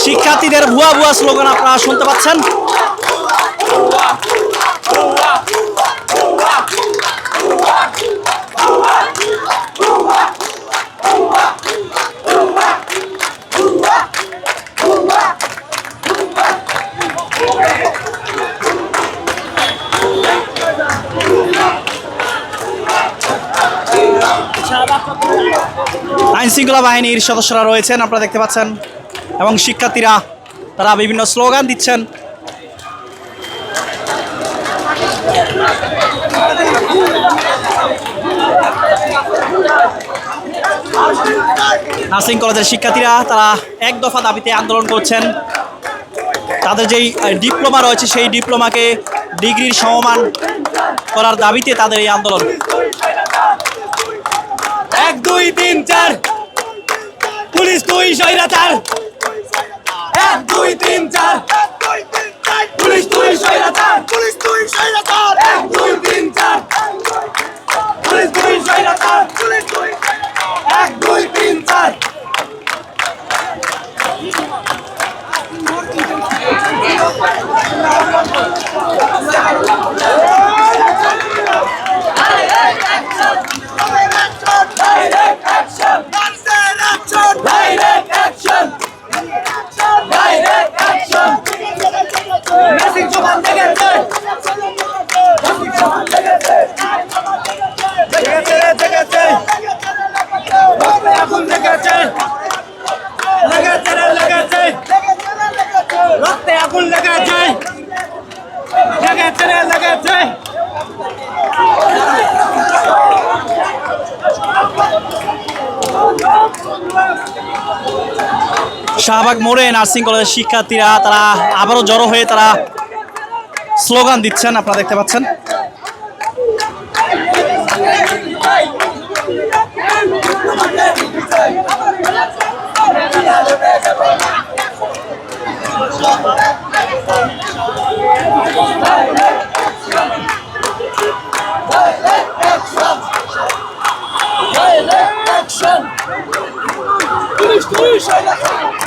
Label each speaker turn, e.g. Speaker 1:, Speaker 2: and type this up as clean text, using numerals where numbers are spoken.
Speaker 1: শিক্ষার্থীদের ভুয়া ভুয়া স্লোগান আপনারা শুনতে পাচ্ছেন। আইন শৃঙ্খলা বাহিনীর সদস্যরা রয়েছেন আপনারা দেখতে পাচ্ছেন, এবং শিক্ষার্থীরা তারা বিভিন্ন স্লোগান দিচ্ছেন। নার্সিং কলেজের শিক্ষার্থীরা তারা এক দফা দাবিতে আন্দোলন করছেন। তাদের যেই ডিপ্লোমা রয়েছে সেই ডিপ্লোমাকে ডিগ্রির সমমান করার দাবিতে তাদের এই আন্দোলন।
Speaker 2: 1 2 3 4 পুলিশ তুই স্বৈরাচার। 1 2 3 4 পুলিশ তুই স্বৈরাচার। পুলিশ তুই স্বৈরাচার। 1 2 3 4 পুলিশ তুই স্বৈরাচার। পুলিশ তুই 1 2 3 4 রক্তে আগুন লেগেছে, লেগেছে রে লেগেছে।
Speaker 1: শাহবাগ মোড়ে নার্সিং কলেজের শিক্ষার্থীরা তারা আবারও জড়ো হয়ে তারা স্লোগান দিচ্ছেন আপনারা দেখতে পাচ্ছেন।
Speaker 2: পুলিশ তুই স্বৈরাচার।